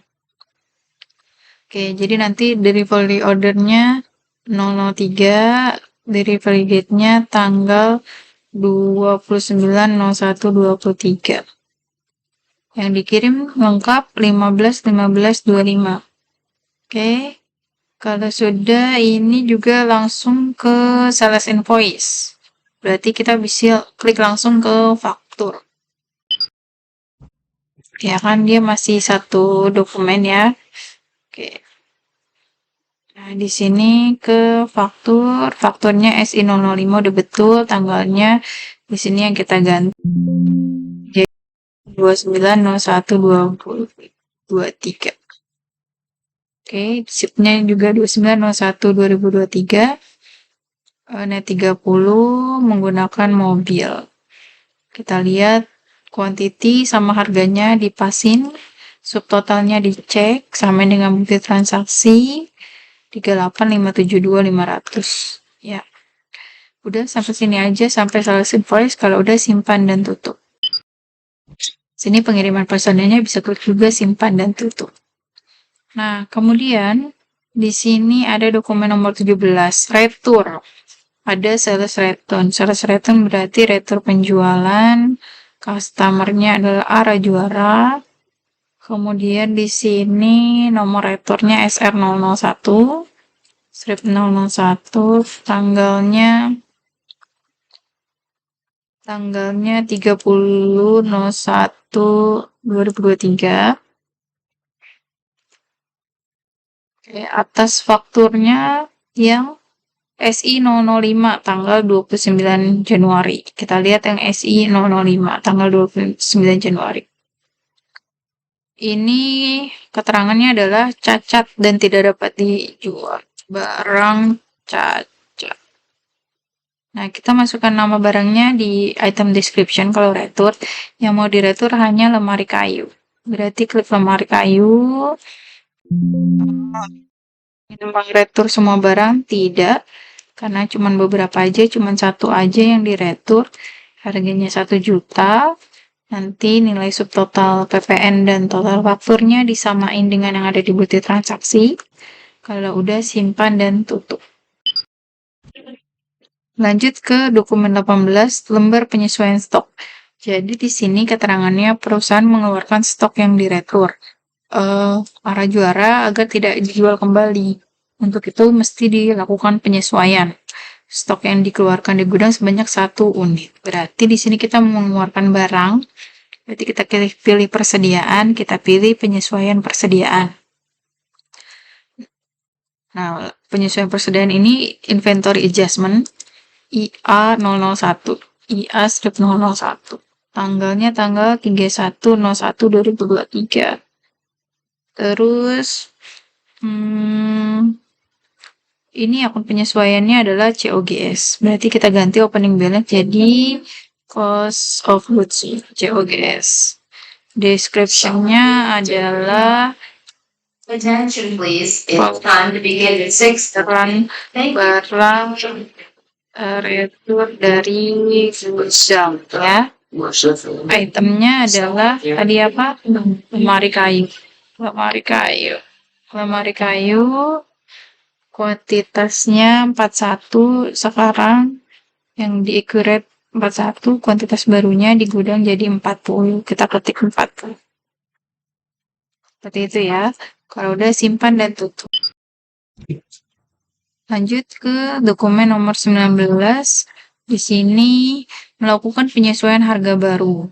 Oke, jadi nanti delivery ordernya 003, delivery date-nya tanggal 29.01.23. Yang dikirim lengkap 15.15.25. Oke. Kalau sudah, ini juga langsung ke sales invoice. Berarti kita bisa klik langsung ke faktur. Ya kan, dia masih satu dokumen ya. Oke. Nah, di sini ke faktur, fakturnya SI005 udah betul, tanggalnya di sini yang kita ganti. Jadi 29.01.2023. Oke, SIP-nya juga 2901/2023. Net 30 menggunakan mobil. Kita lihat quantity sama harganya dipasin, subtotalnya dicek, sama dengan bukti transaksi 38.572.500. Ya, udah sampai sini aja, sampai selesai invoice. Kalau udah simpan dan tutup. Sini pengiriman personilnya bisa klik juga simpan dan tutup. Nah, kemudian di sini ada dokumen nomor 17, retur. Ada sales return. Sales return berarti retur penjualan. Customernya adalah Ara Juara. Kemudian di sini nomor returnya SR001. Strip 001. Tanggalnya 30/01/2023. Oke, atas fakturnya yang SI 005 tanggal 29 Januari. Kita lihat yang SI 005 tanggal 29 Januari. Ini keterangannya adalah cacat dan tidak dapat dijual. Barang cacat. Nah, kita masukkan nama barangnya di item description kalau retur. Yang mau diretur hanya lemari kayu. Berarti klik lemari kayu. Mau retur semua barang? Tidak. Karena cuma beberapa aja, cuma satu aja yang diretur. Harganya 1 juta. Nanti nilai subtotal PPN dan total fakturnya disamain dengan yang ada di bukti transaksi. Kalau udah simpan dan tutup. Lanjut ke dokumen 18, lembar penyesuaian stok. Jadi di sini keterangannya perusahaan mengeluarkan stok yang diretur. Para juara agar tidak dijual kembali. Untuk itu mesti dilakukan penyesuaian. Stok yang dikeluarkan di gudang sebanyak 1 unit. Berarti di sini kita mengeluarkan barang. Berarti kita pilih persediaan, kita pilih penyesuaian persediaan. Nah, penyesuaian persediaan ini inventory adjustment IA001. IA strip 001. Tanggalnya tanggal 31/01/2023. Terus ini akun penyesuaiannya adalah COGS. Berarti kita ganti opening balance jadi cost of goods COGS. Description-nya adalah Attention please, it's time to begin at 6. barang retur dari gudang ya. Itemnya adalah tadi apa? Lemari kayu. Lemari kayu. Kuantitasnya 41 sekarang yang di accurate 41, kuantitas barunya di gudang jadi 40. Kita ketik 40. Seperti itu ya. Kalau udah simpan dan tutup. Lanjut ke dokumen nomor 19. Di sini melakukan penyesuaian harga baru.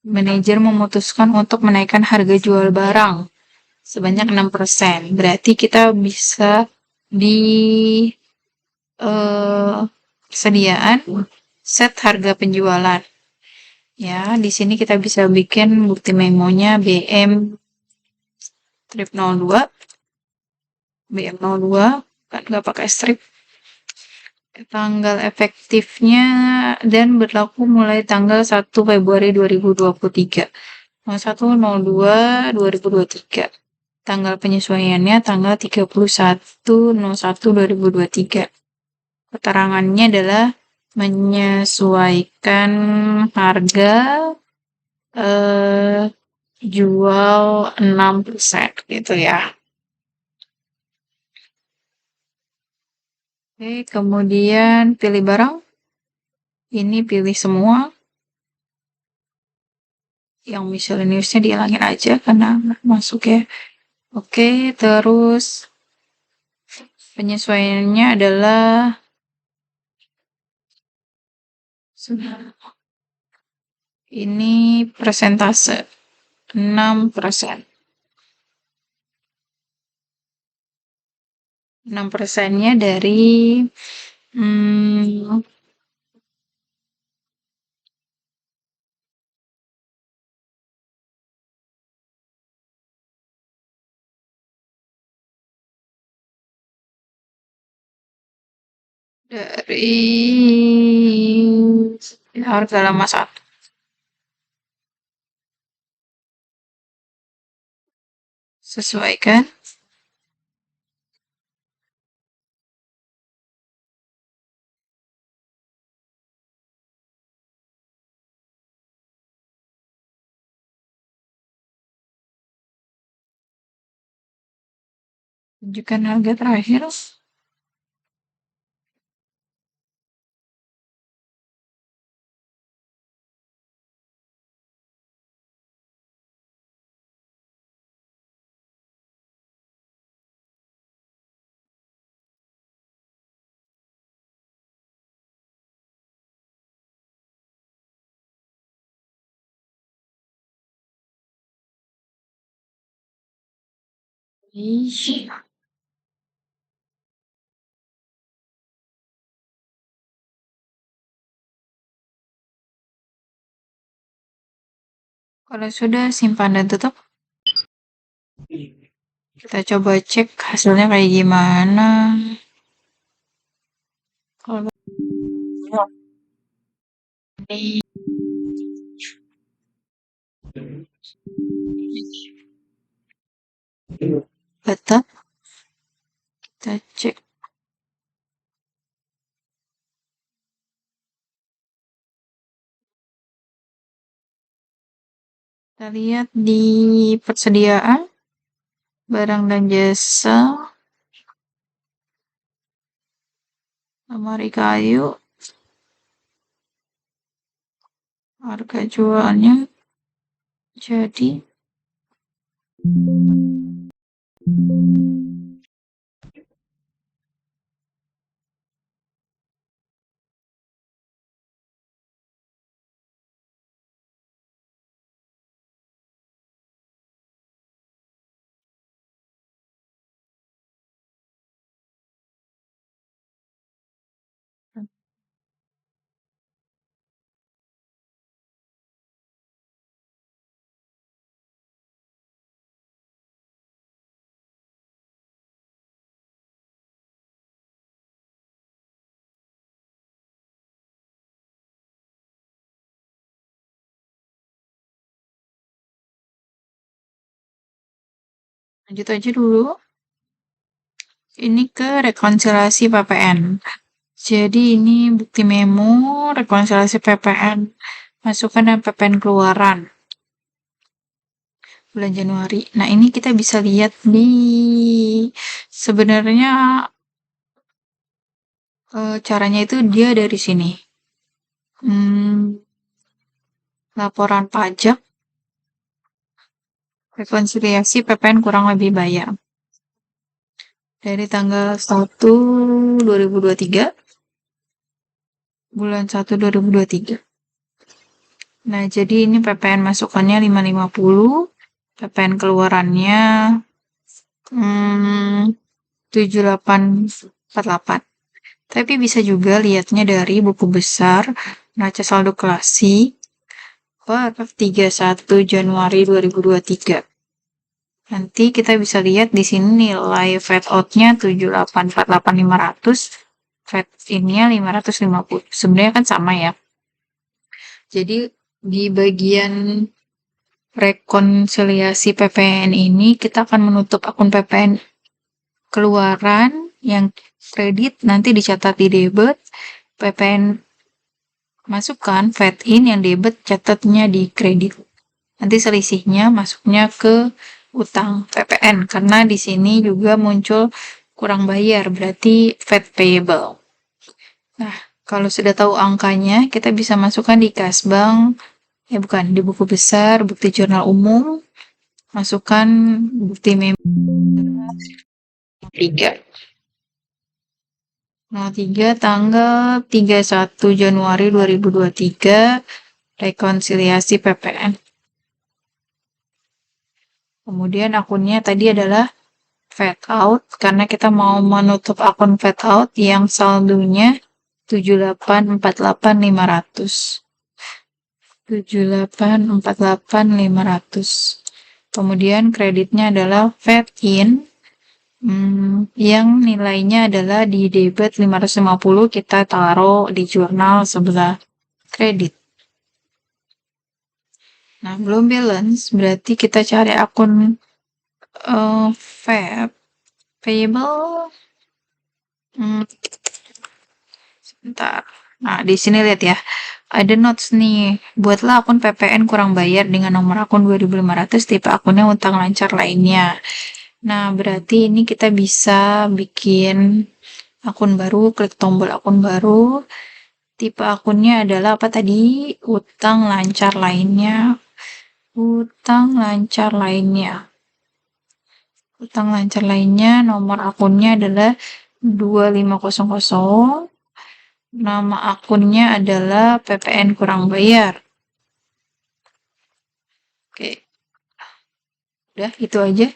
Manajer memutuskan untuk menaikkan harga jual barang sebanyak 6%. Berarti kita bisa di persediaan set harga penjualan. Ya, di sini kita bisa bikin bukti memonya BM strip 02. BM02 kan nggak pakai strip. Tanggal efektifnya dan berlaku mulai tanggal 1 Februari 2023. 01/02/2023. Tanggal penyesuaiannya tanggal 31/01/2023. Keterangannya adalah menyesuaikan harga jual 6% gitu ya. Oke, kemudian pilih barang. Ini pilih semua. Yang miscellaneous-nya dihilangin aja karena masuk ya. Oke, terus penyesuaiannya adalah ini persentase 6%. 6%-nya dari dari harga lama 1. Sesuaikan. Tunjukkan harga terakhir. Ih. Kalau sudah, simpan dan tutup. Kita coba cek hasilnya kayak gimana. Kalau ini betul, kita cek. Kita lihat di persediaan barang dan jasa, lemari kayu, harga jualnya jadi lanjut aja dulu. Ini ke rekonsiliasi PPN. Jadi ini bukti memo rekonsiliasi PPN masukan dan PPN keluaran bulan Januari. Nah, ini kita bisa lihat di sebenarnya caranya itu dia dari sini. Laporan pajak rekonsiliasi PPN kurang lebih bayar. Dari tanggal 1 2023 bulan 1 2023. Nah, jadi ini PPN masukannya 550, PPN keluarannya 7848. Tapi bisa juga lihatnya dari buku besar neraca saldo kelasi per 31 Januari 2023. Nanti kita bisa lihat di sini nilai fat out-nya 7848.500, fat in-nya 550. Sebenarnya kan sama ya. Jadi di bagian rekonsiliasi PPN ini kita akan menutup akun PPN keluaran yang kredit nanti dicatat di debit, PPN masukkan fat in yang debit catatnya di kredit. Nanti selisihnya masuknya ke utang PPN karena di sini juga muncul kurang bayar berarti VAT payable. Nah, kalau sudah tahu angkanya, kita bisa masukkan di kasbank, di buku besar, bukti jurnal umum, masukkan bukti memo 3. 03 tanggal 31 Januari 2023 rekonsiliasi PPN. Kemudian akunnya tadi adalah fat out karena kita mau menutup akun fat out yang saldonya 7848.500. 7848.500. Kemudian kreditnya adalah fat in yang nilainya adalah di debit 550 kita taruh di jurnal sebelah kredit. Nah, belum balance berarti kita cari akun payable. Sebentar. Nah, di sini lihat ya. Ada notes nih. Buatlah akun PPN kurang bayar dengan nomor akun 2.500, tipe akunnya utang lancar lainnya. Nah, berarti ini kita bisa bikin akun baru, klik tombol akun baru. Tipe akunnya adalah apa tadi? Utang lancar lainnya. Utang lancar lainnya. Utang lancar lainnya, nomor akunnya adalah 2500. Nama akunnya adalah PPN kurang bayar. Oke, udah itu aja.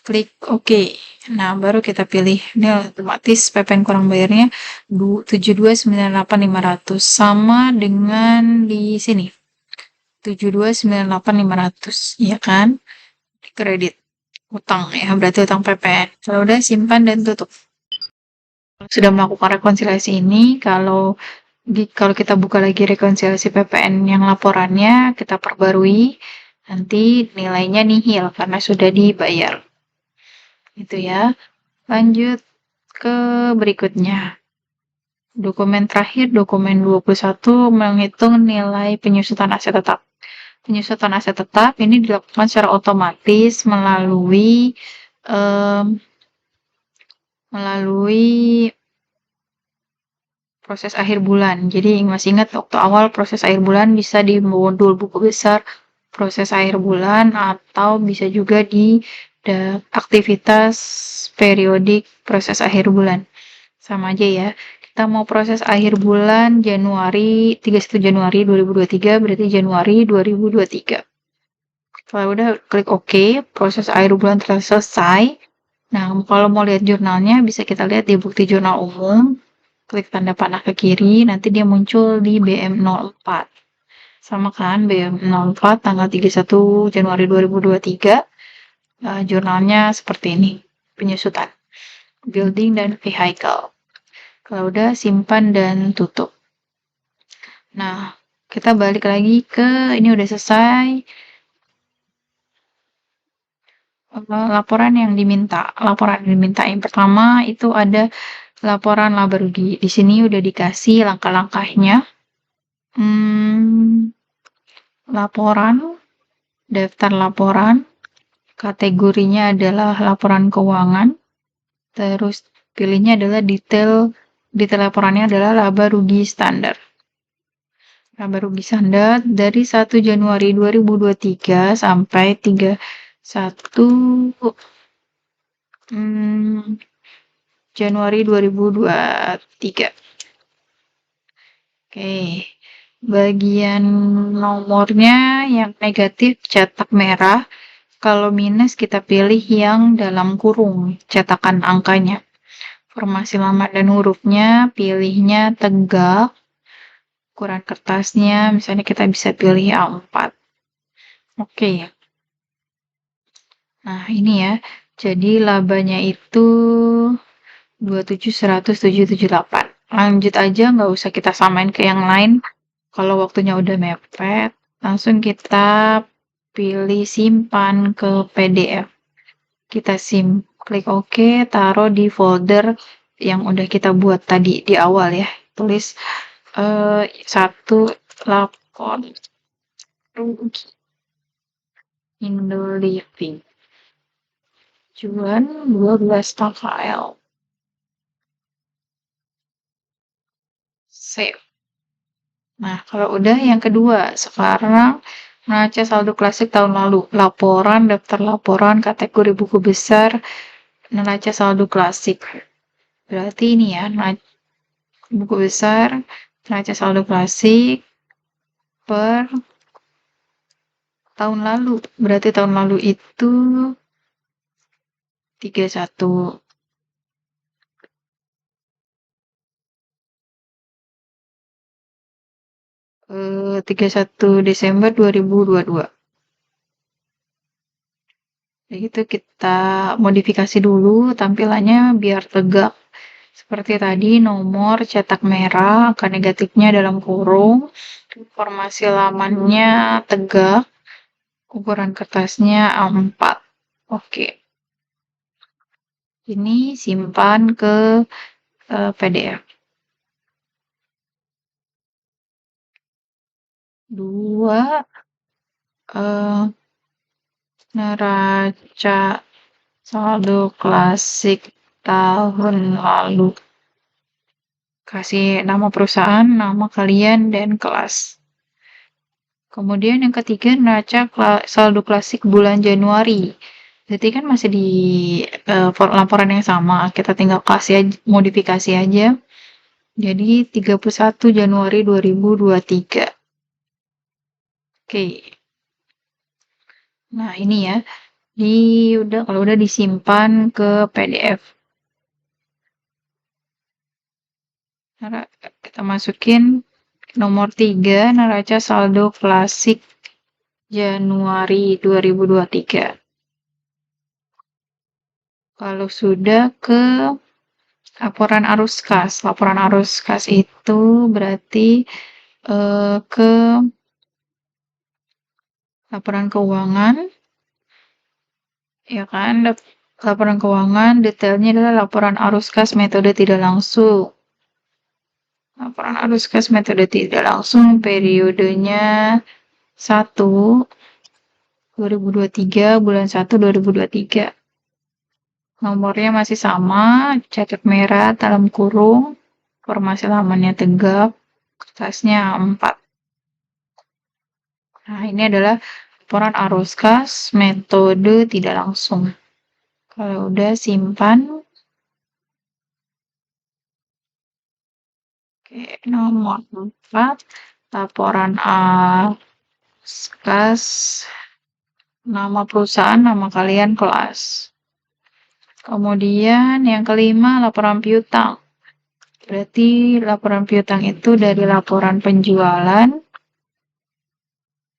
Klik OK. Nah, baru kita pilih. Ini otomatis PPN kurang bayarnya 7298.500 sama dengan di sini. 7298.500, ya kan? Di kredit utang ya, berarti utang PPN. Kalau udah simpan dan tutup. Sudah melakukan rekonsiliasi ini, kalau kita buka lagi rekonsiliasi PPN yang laporannya, kita perbarui, nanti nilainya nihil karena sudah dibayar. Itu ya. Lanjut ke berikutnya. Dokumen terakhir, dokumen 21, menghitung nilai penyusutan aset tetap. Penyusutan aset tetap ini dilakukan secara otomatis melalui proses akhir bulan. Jadi masih ingat waktu awal proses akhir bulan bisa di modul buku besar proses akhir bulan atau bisa juga di aktivitas periodik proses akhir bulan. Sama aja ya. Kita mau proses akhir bulan Januari 31 Januari 2023 berarti Januari 2023. Kalau udah klik OK, proses akhir bulan telah selesai. Nah, kalau mau lihat jurnalnya bisa kita lihat di bukti jurnal umum. Klik tanda panah ke kiri, nanti dia muncul di BM04. Sama kan, BM04 tanggal 31 Januari 2023. Jurnalnya seperti ini, penyusutan. Building dan vehicle. Kalau udah, simpan dan tutup. Nah, kita balik lagi ke, ini udah selesai. Laporan yang diminta. Laporan yang diminta yang pertama itu ada laporan laba rugi. Di sini udah dikasih langkah-langkahnya. Laporan, daftar laporan, kategorinya adalah laporan keuangan, terus pilihnya adalah detail laporannya adalah laba rugi standar. Laba rugi standar dari 1 Januari 2023 sampai 31 Januari 2023. Oke. Bagian nomornya yang negatif cetak merah. Kalau minus kita pilih yang dalam kurung, cetakan angkanya. Formasi alamat dan hurufnya pilihnya tegak. Ukuran kertasnya misalnya kita bisa pilih A4. Oke. Nah, ini ya. Jadi labanya itu 27.100.778. Lanjut aja, nggak usah kita samain ke yang lain. Kalau waktunya udah mepet, langsung kita pilih simpan ke PDF. Kita klik OK, taruh di folder yang udah kita buat tadi di awal ya. Tulis 1 lapor rugi Indo Living. Juan 12 KL. Save. Nah, kalau udah yang kedua, sekarang neraca saldo klasik tahun lalu. Laporan, daftar laporan, kategori buku besar, neraca saldo klasik. Berarti ini ya, buku besar, neraca saldo klasik per tahun lalu. Berarti tahun lalu itu 31. 31 Desember 2022. Begitu kita modifikasi dulu tampilannya biar tegak. Seperti tadi nomor cetak merah, angka negatifnya dalam kurung, informasi lamannya tegak, ukuran kertasnya A4. Oke. Ini simpan ke PDF. 2 neraca saldo klasik tahun lalu. Kasih nama perusahaan, nama kalian, dan kelas. Kemudian yang ketiga neraca saldo klasik bulan Januari. Berarti kan masih di laporan yang sama, kita tinggal kasih aja, modifikasi aja. Jadi 31 Januari 2023. Oke. Nah, ini ya. Kalau udah disimpan ke PDF. Kita masukin nomor 3 neraca saldo klasik Januari 2023. Kalau sudah ke laporan arus kas. Laporan arus kas itu berarti ke laporan keuangan, ya kan? Laporan keuangan detailnya adalah laporan arus kas metode tidak langsung. Laporan arus kas metode tidak langsung periodenya 1/2023 bulan 1 2023. Nomornya masih sama, cetak merah dalam kurung, informasi lamannya tegak, kertasnya A4. Nah, ini adalah laporan arus kas metode tidak langsung. Kalau udah simpan. Oke, nomor 4, laporan arus kas, nama perusahaan, nama kalian, kelas. Kemudian yang kelima, laporan piutang. Berarti laporan piutang itu dari laporan penjualan.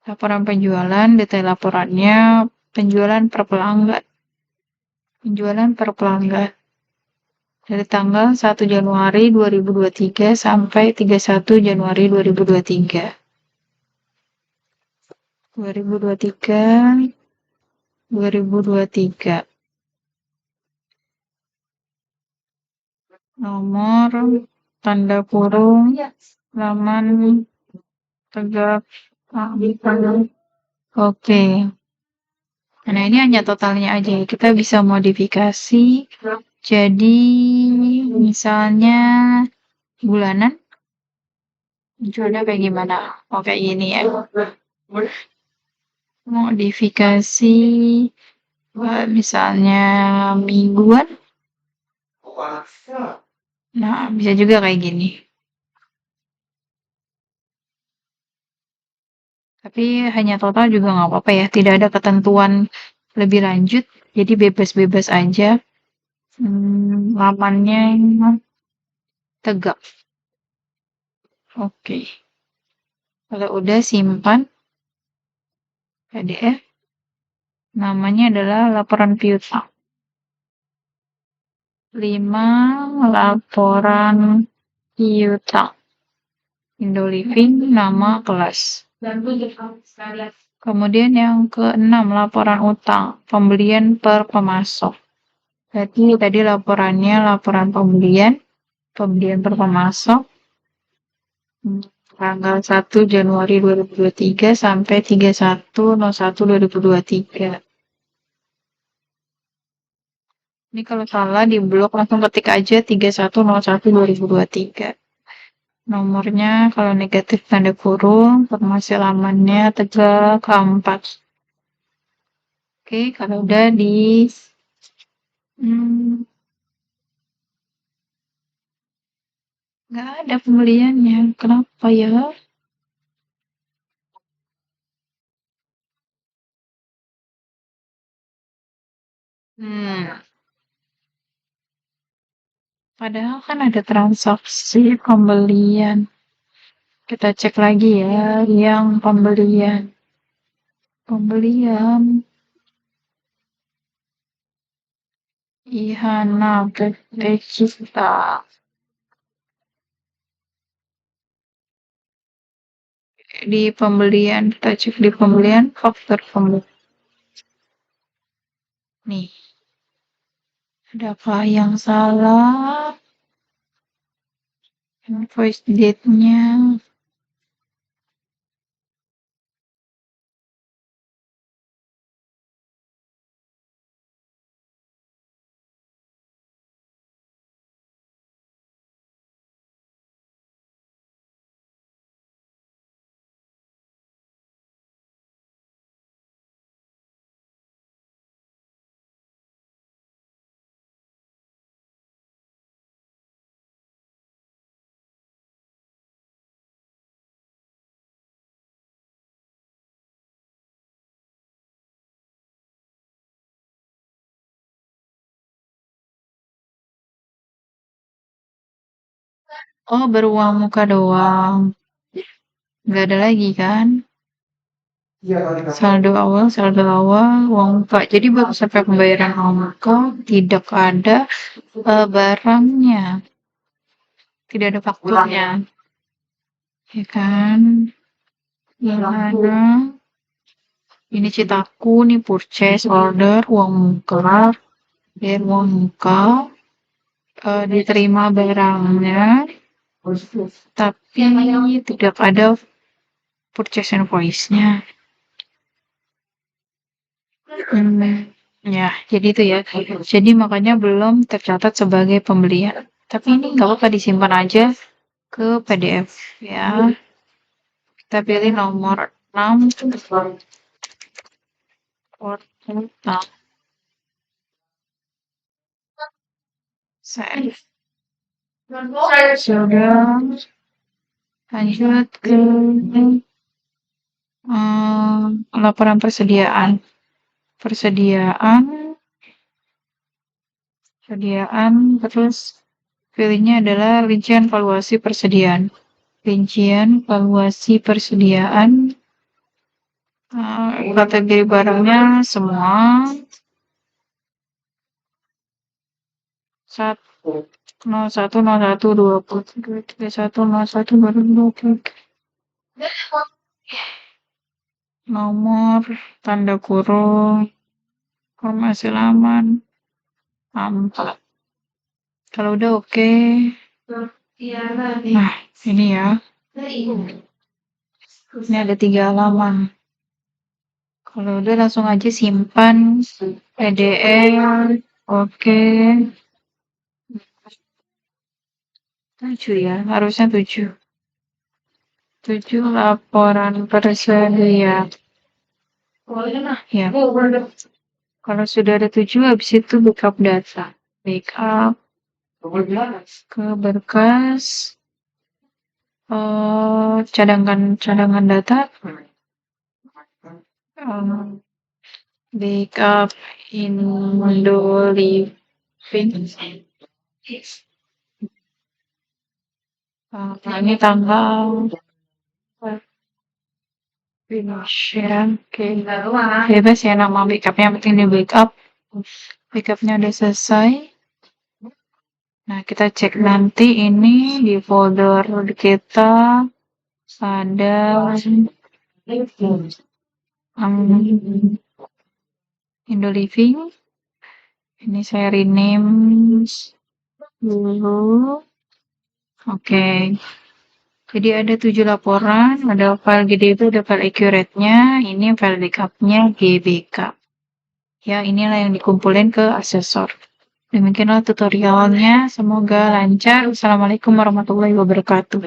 Laporan penjualan, detail laporannya penjualan per pelanggan. Penjualan per pelanggan. Dari tanggal 1 Januari 2023 sampai 31 Januari 2023. 2023. Nomor, tanda kurung, laman, tegak, oke. Nah, ini hanya totalnya aja. Kita bisa modifikasi. Jadi, misalnya bulanan. Munculnya kayak gimana? Oh, kayak gini ya. Modifikasi, misalnya mingguan. Nah, bisa juga kayak gini. Tapi hanya total juga nggak apa-apa ya. Tidak ada ketentuan lebih lanjut. Jadi bebas-bebas aja. Lamannya tegak. Oke. Kalau udah simpan PDF. Namanya adalah laporan piutang. 5 laporan piutang. Indo Living, nama kelas. Kemudian yang ke-6, laporan utang, pembelian per pemasok. Berarti tadi laporannya laporan pembelian per pemasok, tanggal 1 Januari 2023 sampai 31/01/2023. Ini kalau salah di blok langsung ketik aja 31/01/2023. Nomornya kalau negatif tanda kurung, informasi lamannya tegak A4. Oke, kalau udah di nggak ada pembeliannya. Kenapa ya? Padahal kan ada transaksi pembelian. Kita cek lagi ya, yang pembelian. Pembelian. Ihana PT Cipta. Di pembelian, kita cek di pembelian, faktur pembelian. Nih, ada apa yang salah? Invoice date-nya. Oh, baru uang muka doang. Nggak ada lagi kan? Saldo awal, uang muka. Jadi baru sampai pembayaran uang muka, tidak ada barangnya. Tidak ada fakturnya. Ya kan? Gimana? Ini Citaku nih purchase order uang muka. Bayar uang muka. Diterima barangnya. Tapi tidak ada purchase invoice-nya. Ya, jadi itu ya. Jadi makanya belum tercatat sebagai pembelian. Tapi ini nggak apa-apa disimpan aja ke PDF ya. Kita pilih nomor 6. Save. Sudah. Lanjut ke laporan persediaan. Terus pilihnya adalah rincian valuasi persediaan. Kategori barangnya semua. 01012031 nomor tanda kurung informasi laman 4. Kalau udah oke. Nah, ini ya. Ini ada 3 halaman. Kalau udah langsung aja simpan PDF. Oke. 7 ya, harusnya 7. 7 laporan persediaan. Ya. Kalau sudah ada 7, habis itu backup data. Backup ke berkas cadangan data. Backup Indoliving. Ini tanggal finish ya. Oke. Bebas ya nama backupnya, yang penting di backup. Backupnya udah selesai. Nah, kita cek nanti ini di folder kita ada Indoliving. Ini saya rename dulu. Oke. Jadi ada 7 laporan, ada file GDB, ada file accurate-nya, ini file backup-nya GBK. Ya, inilah yang dikumpulin ke asesor. Demikianlah tutorialnya, semoga lancar. Assalamualaikum warahmatullahi wabarakatuh.